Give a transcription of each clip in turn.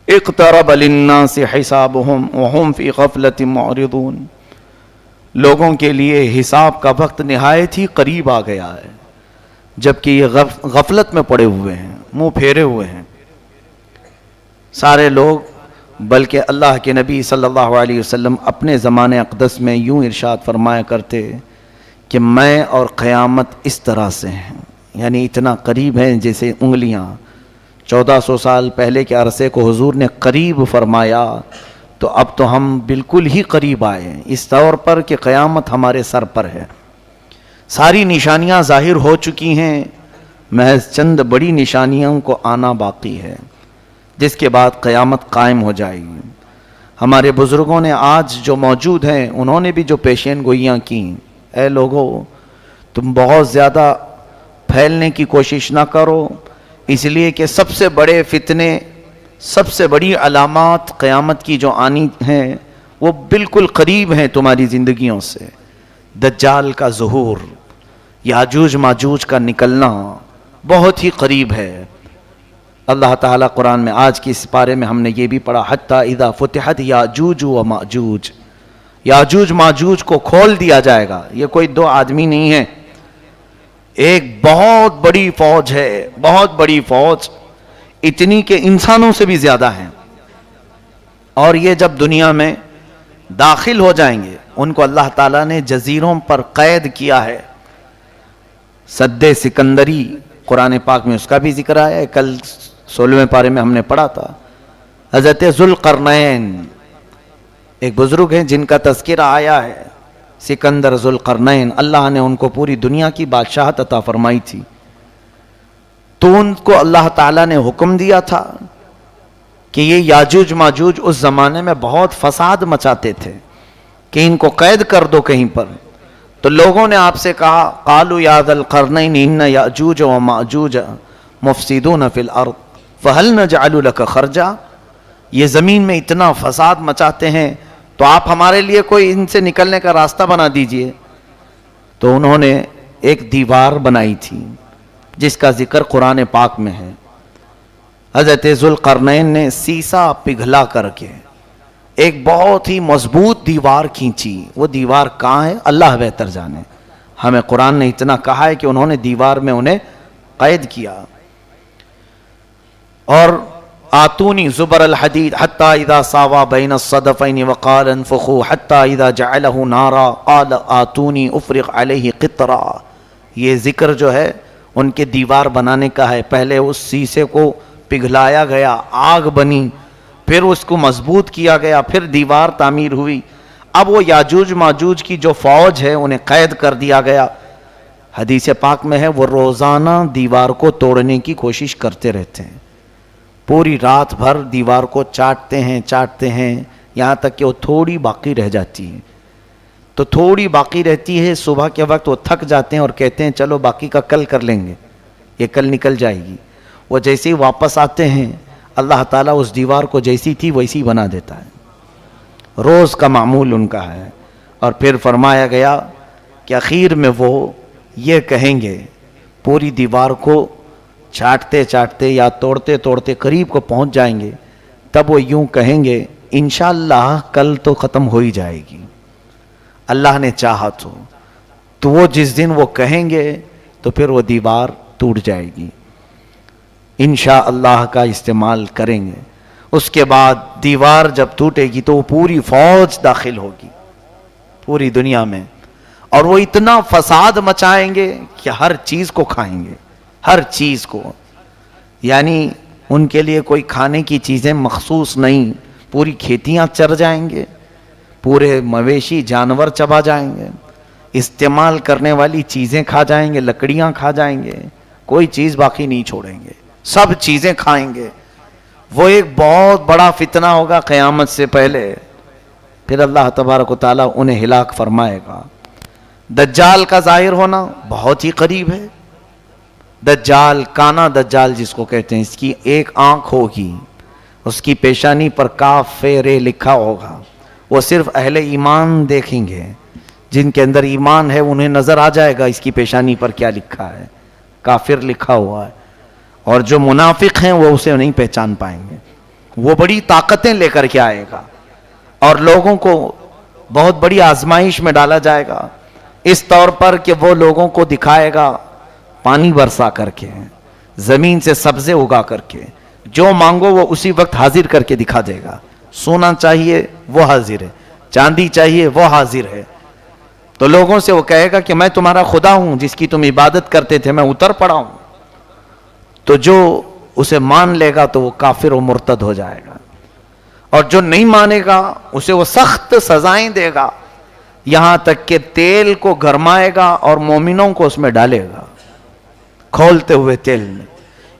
اقترب للناس حسابهم وهم فی غفلۃ معرضون، لوگوں کے لیے حساب کا وقت نہایت ہی قریب آ گیا ہے، جبکہ یہ غفلت میں پڑے ہوئے ہیں، منہ پھیرے ہوئے ہیں سارے لوگ۔ بلکہ اللہ کے نبی صلی اللہ علیہ وسلم اپنے زمانے اقدس میں یوں ارشاد فرمایا کرتے کہ میں اور قیامت اس طرح سے ہیں، یعنی اتنا قریب ہیں جیسے انگلیاں۔ 1400 سال پہلے کے عرصے کو حضور نے قریب فرمایا، تو اب تو ہم بالکل ہی قریب آئے ہیں، اس طور پر کہ قیامت ہمارے سر پر ہے۔ ساری نشانیاں ظاہر ہو چکی ہیں، محض چند بڑی نشانیوں کو آنا باقی ہے، جس کے بعد قیامت قائم ہو جائے گی۔ ہمارے بزرگوں نے آج جو موجود ہیں، انہوں نے بھی جو پیشین گوئیاں کیں، اے لوگو تم بہت زیادہ پھیلنے کی کوشش نہ کرو، اس لیے کہ سب سے بڑے فتنے، سب سے بڑی علامات قیامت کی جو آنی ہیں وہ بالکل قریب ہیں تمہاری زندگیوں سے۔ دجال کا ظہور، یاجوج ماجوج کا نکلنا بہت ہی قریب ہے۔ اللہ تعالیٰ قرآن میں آج کی اس پارے میں ہم نے یہ بھی پڑھا، حتی اذا فتحت یاجوج و ماجوج، یاجوج ماجوج کو کھول دیا جائے گا۔ یہ کوئی دو آدمی نہیں ہے، ایک بہت بڑی فوج ہے، بہت بڑی فوج، اتنی کہ انسانوں سے بھی زیادہ ہیں۔ اور یہ جب دنیا میں داخل ہو جائیں گے، ان کو اللہ تعالیٰ نے جزیروں پر قید کیا ہے۔ سد سکندری قرآن پاک میں اس کا بھی ذکر آیا ہے، کل 16ویں پارے میں ہم نے پڑھا تھا۔ حضرت ذوالقرنین ایک بزرگ ہیں جن کا تذکرہ آیا ہے، سکندر ذوالقرنین، اللہ نے ان کو پوری دنیا کی بادشاہت عطا فرمائی تھی، تو ان کو اللہ تعالیٰ نے حکم دیا تھا کہ یہ یاجوج ماجوج اس زمانے میں بہت فساد مچاتے تھے کہ ان کو قید کر دو کہیں پر۔ تو لوگوں نے آپ سے کہا، قالوا یا ذا القرنین ان یاجوج و ماجوج مفسدون فی الارض فہل نجعل لک خرجا، یہ زمین میں اتنا فساد مچاتے ہیں تو آپ ہمارے لیے کوئی ان سے نکلنے کا راستہ بنا دیجئے۔ تو انہوں نے ایک دیوار بنائی تھی جس کا ذکر قرآن پاک میں ہے۔ حضرت ذوالقرنین نے سیسا پگھلا کر کے ایک بہت ہی مضبوط دیوار کھینچی۔ وہ دیوار کہاں ہے اللہ بہتر جانے، ہمیں قرآن نے اتنا کہا ہے کہ انہوں نے دیوار میں انہیں قید کیا۔ اور آتونی زبر الحدید حتی اذا ساوا بین الصدفین وقال انفخوا حتی اذا جعلہ نارا قال آتونی افرغ علیہ قطرا، یہ ذکر جو ہے ان کے دیوار بنانے کا ہے۔ پہلے اس سیسے کو پگھلایا گیا، آگ بنی، پھر اس کو مضبوط کیا گیا، پھر دیوار تعمیر ہوئی۔ اب وہ یاجوج ماجوج کی جو فوج ہے انہیں قید کر دیا گیا۔ حدیث پاک میں ہے وہ روزانہ دیوار کو توڑنے کی کوشش کرتے رہتے ہیں، پوری رات بھر دیوار کو چاٹتے ہیں یہاں تک کہ وہ تھوڑی باقی رہ جاتی ہے۔ تو تھوڑی باقی رہتی ہے، صبح کے وقت وہ تھک جاتے ہیں اور کہتے ہیں چلو باقی کا کل کر لیں گے، یہ کل نکل جائے گی۔ وہ جیسے ہی واپس آتے ہیں اللہ تعالیٰ اس دیوار کو جیسی تھی ویسی بنا دیتا ہے، روز کا معمول ان کا ہے۔ اور پھر فرمایا گیا کہ اخیر میں وہ یہ کہیں گے، پوری دیوار کو چاٹتے چاٹتے یا توڑتے توڑتے قریب کو پہنچ جائیں گے، تب وہ یوں کہیں گے انشاءاللہ کل تو ختم ہو ہی جائے گی، اللہ نے چاہا تو وہ جس دن وہ کہیں گے تو پھر وہ دیوار ٹوٹ جائے گی، انشاءاللہ کا استعمال کریں گے۔ اس کے بعد دیوار جب ٹوٹے گی تو وہ پوری فوج داخل ہوگی پوری دنیا میں، اور وہ اتنا فساد مچائیں گے کہ ہر چیز کو کھائیں گے، ہر چیز کو، یعنی ان کے لیے کوئی کھانے کی چیزیں مخصوص نہیں، پوری کھیتیاں چر جائیں گے، پورے مویشی جانور چبا جائیں گے، استعمال کرنے والی چیزیں کھا جائیں گے، لکڑیاں کھا جائیں گے، کوئی چیز باقی نہیں چھوڑیں گے، سب چیزیں کھائیں گے۔ وہ ایک بہت بڑا فتنہ ہوگا قیامت سے پہلے، پھر اللہ تبارک و تعالیٰ انہیں ہلاک فرمائے گا۔ دجال کا ظاہر ہونا بہت ہی قریب ہے۔ دجال، کانا دجال جس کو کہتے ہیں، اس کی ایک آنکھ ہوگی، اس کی پیشانی پر کاف ر لکھا ہوگا، وہ صرف اہل ایمان دیکھیں گے، جن کے اندر ایمان ہے انہیں نظر آ جائے گا اس کی پیشانی پر کیا لکھا ہے، کافر لکھا ہوا ہے، اور جو منافق ہیں وہ اسے نہیں پہچان پائیں گے۔ وہ بڑی طاقتیں لے کر کے آئے گا اور لوگوں کو بہت بڑی آزمائش میں ڈالا جائے گا، اس طور پر کہ وہ لوگوں کو دکھائے گا پانی برسا کر کے، زمین سے سبزے اگا کر کے، جو مانگو وہ اسی وقت حاضر کر کے دکھا دے گا۔ سونا چاہیے وہ حاضر ہے، چاندی چاہیے وہ حاضر ہے۔ تو لوگوں سے وہ کہے گا کہ میں تمہارا خدا ہوں جس کی تم عبادت کرتے تھے، میں اتر پڑا ہوں۔ تو جو اسے مان لے گا تو وہ کافر و مرتد ہو جائے گا، اور جو نہیں مانے گا اسے وہ سخت سزائیں دے گا، یہاں تک کہ تیل کو گرمائے گا اور مومنوں کو اس میں ڈالے گا کھولتے ہوئے تیل میں،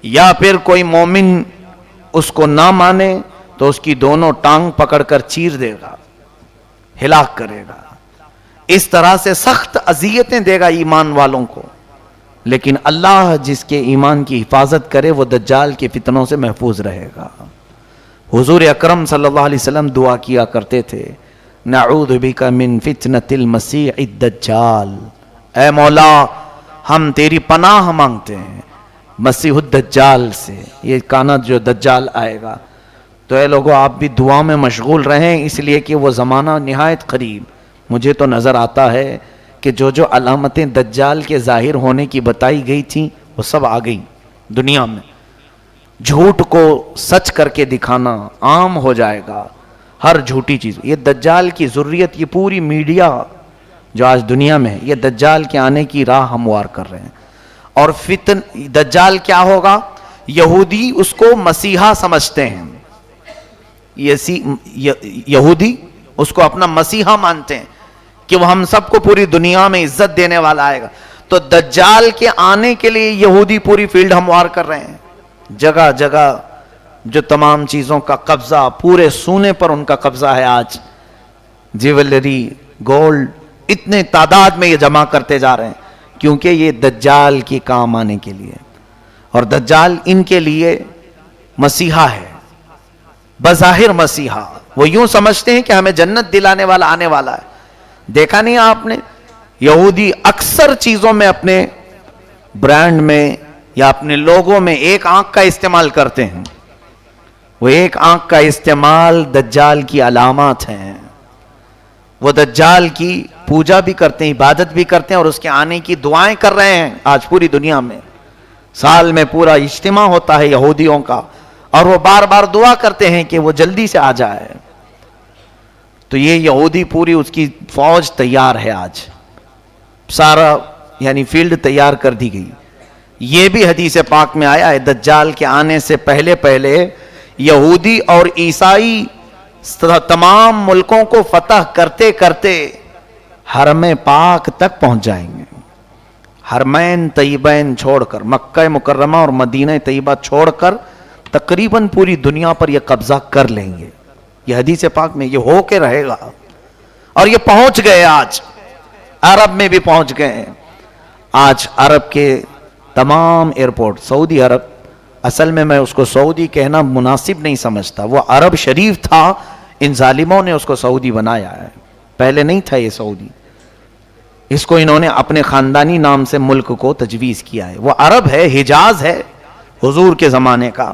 یا پھر کوئی مومن اس کو نہ مانے تو اس کی دونوں ٹانگ پکڑ کر چیر دے گا، ہلاک کرے گا۔ اس طرح سے سخت اذیتیں دے گا ایمان والوں کو، لیکن اللہ جس کے ایمان کی حفاظت کرے وہ دجال کے فتنوں سے محفوظ رہے گا۔ حضور اکرم صلی اللہ علیہ وسلم دعا کیا کرتے تھے، نعوذ بک من فتنۃ المسیح الدجال، اے مولا ہم تیری پناہ مانگتے ہیں مسیح الدجال سے، یہ کانا جو دجال آئے گا۔ تو اے لوگوں آپ بھی دعا میں مشغول رہیں، اس لیے کہ وہ زمانہ نہایت قریب۔ مجھے تو نظر آتا ہے کہ جو جو علامتیں دجال کے ظاہر ہونے کی بتائی گئی تھیں وہ سب آ گئی دنیا میں۔ جھوٹ کو سچ کر کے دکھانا عام ہو جائے گا، ہر جھوٹی چیز۔ یہ دجال کی ضروریت، یہ پوری میڈیا جو آج دنیا میں ہے یہ دجال کے آنے کی راہ ہموار کر رہے ہیں۔ اور دجال کیا ہوگا؟ یہودی اس کو مسیحا سمجھتے ہیں، یہودی اس کو اپنا مسیحا مانتے ہیں کہ وہ ہم سب کو پوری دنیا میں عزت دینے والا آئے گا۔ تو دجال کے آنے کے لیے یہودی پوری فیلڈ ہموار کر رہے ہیں، جگہ جگہ جو تمام چیزوں کا قبضہ، پورے سونے پر ان کا قبضہ ہے آج، جیولری، گولڈ، اتنے تعداد میں یہ جمع کرتے جا رہے ہیں کیونکہ یہ دجال کی کام آنے کے لیے۔ اور دجال ان کے لیے مسیحا ہے، بظاہر مسیحا۔ وہ یوں سمجھتے ہیں کہ ہمیں جنت دلانے والا آنے والا ہے۔ دیکھا نہیں آپ نے یہودی اکثر چیزوں میں، اپنے برانڈ میں یا اپنے لوگوں میں ایک آنکھ کا استعمال کرتے ہیں، وہ ایک آنکھ کا استعمال دجال کی علامات ہیں۔ وہ دجال کی پوجا بھی کرتے ہیں، عبادت بھی کرتے ہیں، اور اس کے آنے کی دعائیں کر رہے ہیں آج پوری دنیا میں۔ سال میں پورا اجتماع ہوتا ہے یہودیوں کا، اور وہ بار بار دعا کرتے ہیں کہ وہ جلدی سے آ جائے۔ تو یہ یہودی پوری اس کی فوج تیار ہے آج، سارا یعنی فیلڈ تیار کر دی گئی۔ یہ بھی حدیث پاک میں آیا ہے دجال کے آنے سے پہلے پہلے یہودی اور عیسائی تمام ملکوں کو فتح کرتے کرتے حرم پاک تک پہنچ جائیں گے۔ حرمین طیبین چھوڑ کر، مکہ مکرمہ اور مدینہ طیبہ چھوڑ کر تقریباً پوری دنیا پر یہ قبضہ کر لیں گے۔ یہ حدیث پاک میں یہ ہو کے رہے گا، اور یہ پہنچ گئے، آج عرب میں بھی پہنچ گئے۔ آج عرب کے تمام ایئرپورٹ، سعودی عرب، اصل میں اس کو سعودی کہنا مناسب نہیں سمجھتا، وہ عرب شریف تھا، ان ظالموں نے اس کو سعودی بنایا ہے، پہلے نہیں تھا یہ سعودی، اس کو انہوں نے اپنے خاندانی نام سے ملک کو تجویز کیا ہے۔ وہ عرب ہے، حجاز ہے حضور کے زمانے کا۔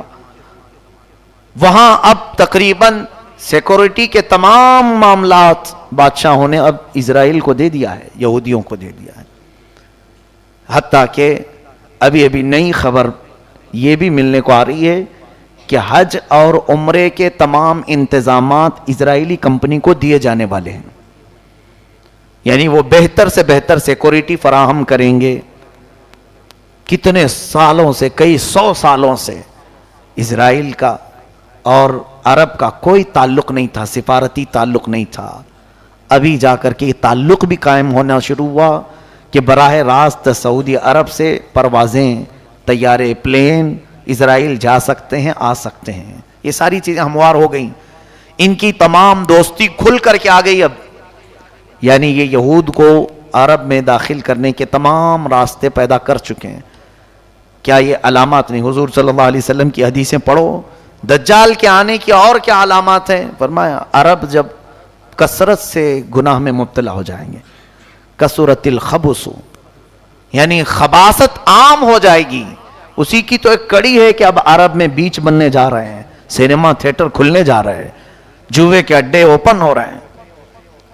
وہاں اب تقریباً سیکورٹی کے تمام معاملات بادشاہوں نے اب اسرائیل کو دے دیا ہے، یہودیوں کو دے دیا ہے۔ حتیٰ کہ ابھی ابھی نئی خبر یہ بھی ملنے کو آ رہی ہے کہ حج اور عمرے کے تمام انتظامات اسرائیلی کمپنی کو دیے جانے والے ہیں، یعنی وہ بہتر سے بہتر سیکورٹی فراہم کریں گے۔ کتنے سالوں سے، کئی 100 سالوں سے اسرائیل کا اور عرب کا کوئی تعلق نہیں تھا، سفارتی تعلق نہیں تھا۔ ابھی جا کر کے یہ تعلق بھی قائم ہونا شروع ہوا کہ براہ راست سعودی عرب سے پروازیں، طیارے، پلین اسرائیل جا سکتے ہیں، آ سکتے ہیں۔ یہ ساری چیزیں ہموار ہو گئیں، ان کی تمام دوستی کھل کر کے آ گئی اب، یعنی یہ یہود کو عرب میں داخل کرنے کے تمام راستے پیدا کر چکے ہیں۔ کیا یہ علامات نہیں؟ حضور صلی اللہ علیہ وسلم کی حدیثیں پڑھو، دجال کے آنے کی اور کیا علامات ہیں؟ فرمایا عرب جب کثرت سے گناہ میں مبتلا ہو جائیں گے، کثرت الخبث، یعنی خباثت عام ہو جائے گی۔ اسی کی تو ایک کڑی ہے کہ اب عرب میں بیچ بننے جا رہے ہیں، سینما تھیٹر کھلنے جا رہے ہیں، جوئے کے اڈے اوپن ہو رہے ہیں.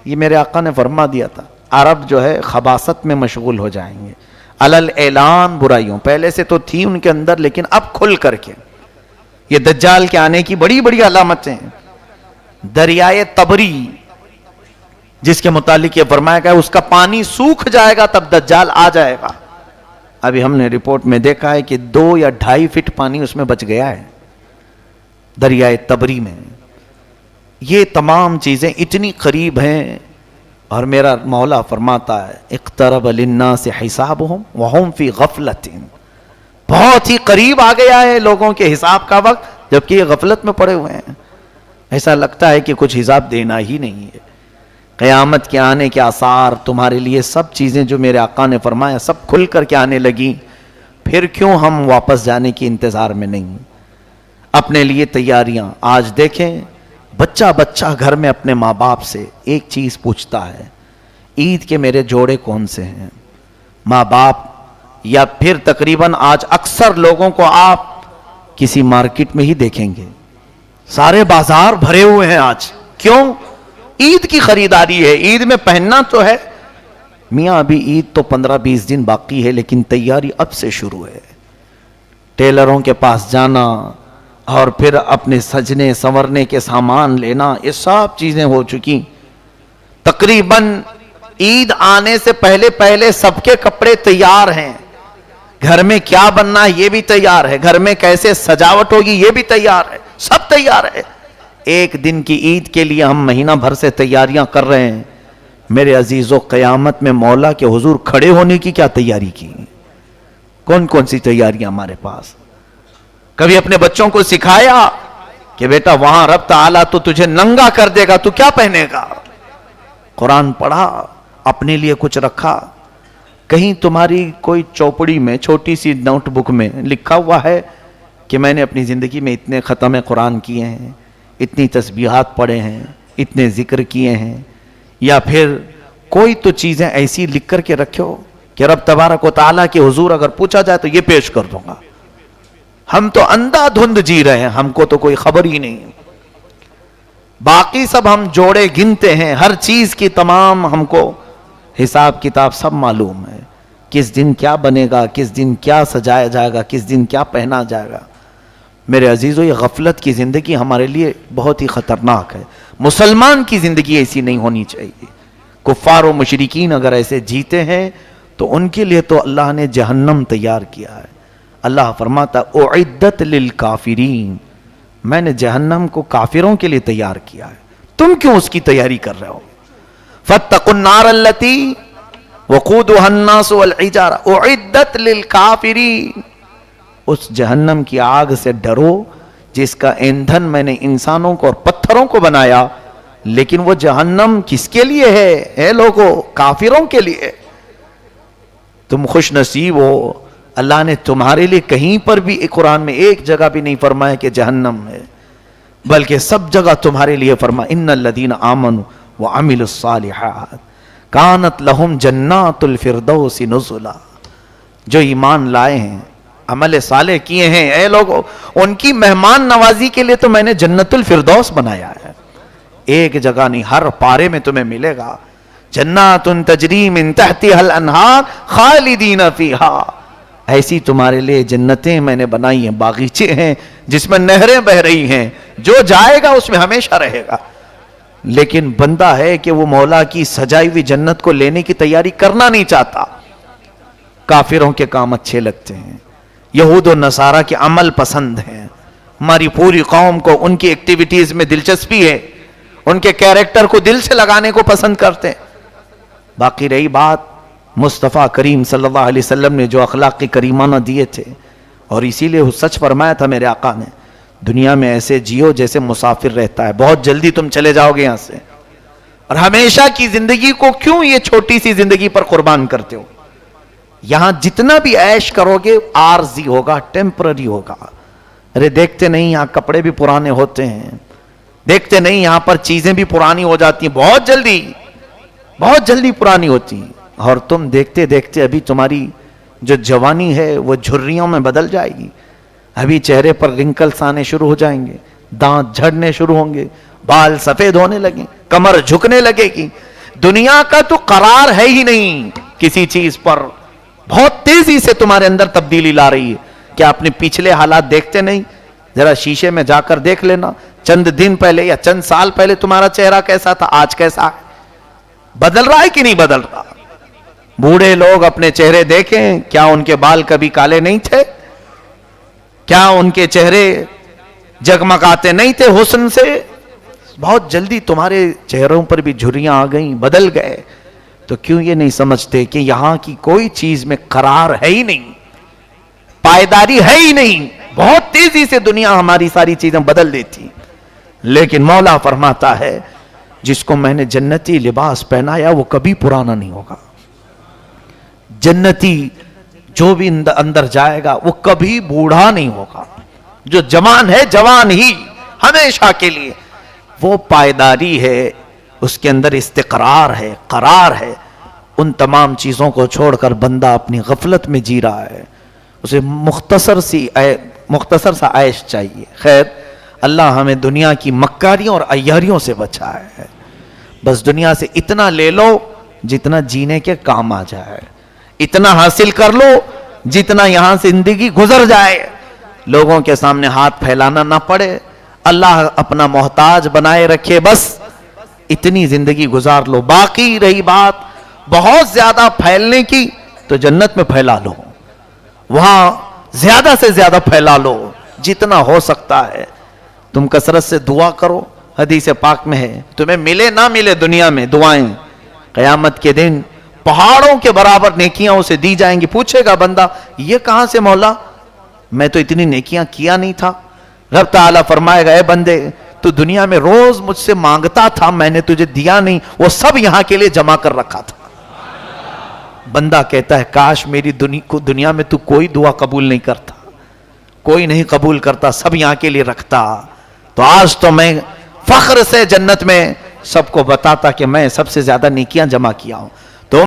یہ میرے آقا نے فرما دیا تھا عرب جو ہے خباثت میں مشغول ہو جائیں گے، علل اعلان برائیوں. پہلے سے تو تھی ان کے اندر لیکن اب کھل کر کے. یہ دجال کے آنے کی بڑی بڑی علامتیں ہیں. دریائے تبری جس کے متعلق یہ فرمایا گیا اس کا پانی سوکھ جائے گا تب دجال آ جائے گا. ابھی ہم نے رپورٹ میں دیکھا ہے کہ 2 یا 2.5 فٹ پانی اس میں بچ گیا ہے دریائے تبری میں. یہ تمام چیزیں اتنی قریب ہیں اور میرا مولا فرماتا ہے اقترب للناس حسابهم وهم فی غفلۃ. بہت ہی قریب آ گیا ہے لوگوں کے حساب کا وقت جبکہ یہ غفلت میں پڑے ہوئے ہیں. ایسا لگتا ہے کہ کچھ حساب دینا ہی نہیں ہے. قیامت کے آنے کے آثار تمہارے لیے سب چیزیں جو میرے آقا نے فرمایا سب کھل کر کے آنے لگی. پھر کیوں ہم واپس جانے کی انتظار میں نہیں؟ اپنے لیے تیاریاں. آج دیکھیں بچہ بچہ گھر میں اپنے ماں باپ سے ایک چیز پوچھتا ہے عید کے میرے جوڑے کون سے ہیں؟ ماں باپ یا پھر تقریباً آج اکثر لوگوں کو آپ کسی مارکیٹ میں ہی دیکھیں گے سارے بازار بھرے ہوئے ہیں آج. کیوں؟ عید کی خریداری ہے. عید میں پہننا تو ہے میاں، ابھی عید تو 15-20 دن باقی ہے لیکن تیاری اب سے شروع ہے. ٹیلروں کے پاس جانا اور پھر اپنے سجنے سنورنے کے سامان لینا، یہ سب چیزیں ہو چکی. تقریباً عید آنے سے پہلے پہلے سب کے کپڑے تیار ہیں. گھر میں کیا بننا ہے یہ بھی تیار ہے، گھر میں کیسے سجاوٹ ہوگی یہ بھی تیار ہے، سب تیار ہے. ایک دن کی عید کے لیے ہم مہینہ بھر سے تیاریاں کر رہے ہیں. میرے عزیزو قیامت میں مولا کے حضور کھڑے ہونے کی کیا تیاری کی؟ کون کون سی تیاریاں ہمارے پاس؟ کبھی اپنے بچوں کو سکھایا کہ بیٹا وہاں رب تعالیٰ تو تجھے ننگا کر دے گا، تو کیا پہنے گا؟ قرآن پڑھا، اپنے لیے کچھ رکھا؟ کہیں تمہاری کوئی چوپڑی میں چھوٹی سی نوٹ بک میں لکھا ہوا ہے کہ میں نے اپنی زندگی میں اتنے ختم قرآن کیے ہیں، اتنی تسبیحات پڑھے ہیں، اتنے ذکر کیے ہیں؟ یا پھر کوئی تو چیزیں ایسی لکھ کر کے رکھو کہ رب تبارک و تعالیٰ کے حضور اگر پوچھا جائے تو یہ پیش کر دوں گا. ہم تو اندھا دھند جی رہے ہیں، ہم کو تو کوئی خبر ہی نہیں. باقی سب ہم جوڑے گنتے ہیں، ہر چیز کی تمام ہم کو حساب کتاب سب معلوم ہے. کس دن کیا بنے گا، کس دن کیا سجایا جائے گا، کس دن کیا پہنا جائے گا. میرے عزیزو یہ غفلت کی زندگی ہمارے لیے بہت ہی خطرناک ہے. مسلمان کی زندگی ایسی نہیں ہونی چاہیے. کفار و مشرکین اگر ایسے جیتے ہیں تو ان کے لیے تو اللہ نے جہنم تیار کیا ہے. اللہ فرماتا اعدت للکافرین، میں نے جہنم کو کافروں کے لیے تیار کیا ہے. تم کیوں اس کی تیاری کر رہے ہو؟ فاتقوا النار التي وقودها الناس والحجارة اعدت للکافرین، اس جہنم کی آگ سے ڈرو جس کا ایندھن میں نے انسانوں کو اور پتھروں کو بنایا. لیکن وہ جہنم کس کے لیے ہے؟ اے لوگو، کافروں کے لیے. تم خوش نصیب ہو، اللہ نے تمہارے لیے کہیں پر بھی قرآن میں ایک جگہ بھی نہیں فرمایا کہ جہنم ہے، بلکہ سب جگہ تمہارے لیے فرمایا ان الذین آمنوا وعملوا الصالحات کانت لہم جنات الفردوس نزلا. جو ایمان لائے ہیں، عمل صالح کیے ہیں، اے لوگو ان کی مہمان نوازی کے لیے تو میں نے جنت الفردوس بنایا ہے. ایک جگہ نہیں، ہر پارے میں تمہیں ملے گا جنات تجری من تحتها الانہار خالدین فیہا. ایسی تمہارے لیے جنتیں میں نے بنائی ہیں، باغیچے ہیں جس میں نہریں بہ رہی ہیں، جو جائے گا اس میں ہمیشہ رہے گا. لیکن بندہ ہے کہ وہ مولا کی سجائی ہوئی جنت کو لینے کی تیاری کرنا نہیں چاہتا. کافروں کے کام اچھے لگتے ہیں، یہود و نصارہ کے عمل پسند ہیں. ہماری پوری قوم کو ان کی ایکٹیویٹیز میں دلچسپی ہے، ان کے کیریکٹر کو دل سے لگانے کو پسند کرتے ہیں. باقی رہی بات مصطفیٰ کریم صلی اللہ علیہ وسلم نے جو اخلاق کریمانہ دیے تھے، اور اسی لیے وہ سچ فرمایا تھا میرے آقا نے، دنیا میں ایسے جیو جیسے مسافر رہتا ہے، بہت جلدی تم چلے جاؤ گے یہاں سے، اور ہمیشہ کی زندگی کو کیوں یہ چھوٹی سی زندگی پر قربان کرتے ہو؟ یہاں جتنا بھی عیش کرو گے عارضی ہوگا، ٹیمپرری ہوگا. ارے دیکھتے نہیں یہاں کپڑے بھی پرانے ہوتے ہیں، دیکھتے نہیں یہاں پر چیزیں بھی پرانی ہو جاتی ہیں، بہت جلدی پرانی ہوتی ہیں. اور تم دیکھتے دیکھتے ابھی تمہاری جو جوانی ہے وہ جھریوں میں بدل جائے گی. ابھی چہرے پر رنکلز آنے شروع ہو جائیں گے، دانت جھڑنے شروع ہوں گے، بال سفید ہونے لگیں، کمر جھکنے لگے گی. دنیا کا تو قرار ہے ہی نہیں کسی چیز پر. بہت تیزی سے تمہارے اندر تبدیلی لا رہی ہے. کیا اپنے پچھلے حالات دیکھتے نہیں؟ ذرا شیشے میں جا کر دیکھ لینا، چند دن پہلے یا چند سال پہلے تمہارا چہرہ کیسا تھا، آج کیسا ہے؟ بدل رہا ہے کہ نہیں بدل رہا؟ بوڑھے لوگ اپنے چہرے دیکھیں، کیا ان کے بال کبھی کالے نہیں تھے؟ کیا ان کے چہرے جگمگاتے نہیں تھے حسن سے؟ بہت جلدی تمہارے چہروں پر بھی جھریاں آ گئیں، بدل گئے. تو کیوں یہ نہیں سمجھتے کہ یہاں کی کوئی چیز میں قرار ہے ہی نہیں، پائیداری ہے ہی نہیں. بہت تیزی سے دنیا ہماری ساری چیزیں بدل دیتی. لیکن مولا فرماتا ہے جس کو میں نے جنتی لباس پہنایا وہ کبھی پرانا نہیں ہوگا. جنتی جو بھی اندر جائے گا وہ کبھی بوڑھا نہیں ہوگا. جو جوان ہے جوان ہی ہمیشہ کے لیے. وہ پائیداری ہے، اس کے اندر استقرار ہے، قرار ہے. ان تمام چیزوں کو چھوڑ کر بندہ اپنی غفلت میں جی رہا ہے. اسے مختصر سا عیش چاہیے. خیر، اللہ ہمیں دنیا کی مکاریوں اور عیاریوں سے بچائے ہے. بس دنیا سے اتنا لے لو جتنا جینے کے کام آ جائے، اتنا حاصل کر لو جتنا یہاں سے زندگی گزر جائے، لوگوں کے سامنے ہاتھ پھیلانا نہ پڑے، اللہ اپنا محتاج بنائے رکھے، بس اتنی زندگی گزار لو. باقی رہی بات بہت زیادہ پھیلنے کی تو جنت میں پھیلا لو، وہاں زیادہ سے زیادہ پھیلا لو جتنا ہو سکتا ہے. تم کثرت سے دعا کرو. حدیث پاک میں ہے تمہیں ملے نہ ملے دنیا میں دعائیں قیامت کے دن پہاڑوں کے برابر نیکیاں اسے دی جائیں گی. پوچھے گا بندہ یہ کہاں سے مولا، میں تو اتنی نیکیاں کیا نہیں تھا. رب تعالیٰ فرمائے گا اے بندے تو دنیا میں روز مجھ سے مانگتا تھا، میں نے تجھے دیا نہیں، وہ سب یہاں کے لیے جمع کر رکھا تھا. بندہ کہتا ہے کاش میری دنیا میں تو کوئی دعا قبول نہیں کرتا، کوئی نہیں قبول کرتا، سب یہاں کے لیے رکھتا. تو آج تو میں فخر سے جنت میں سب کو بتاتا کہ میں سب سے زیادہ نیکیاں جمع کیا ہوں.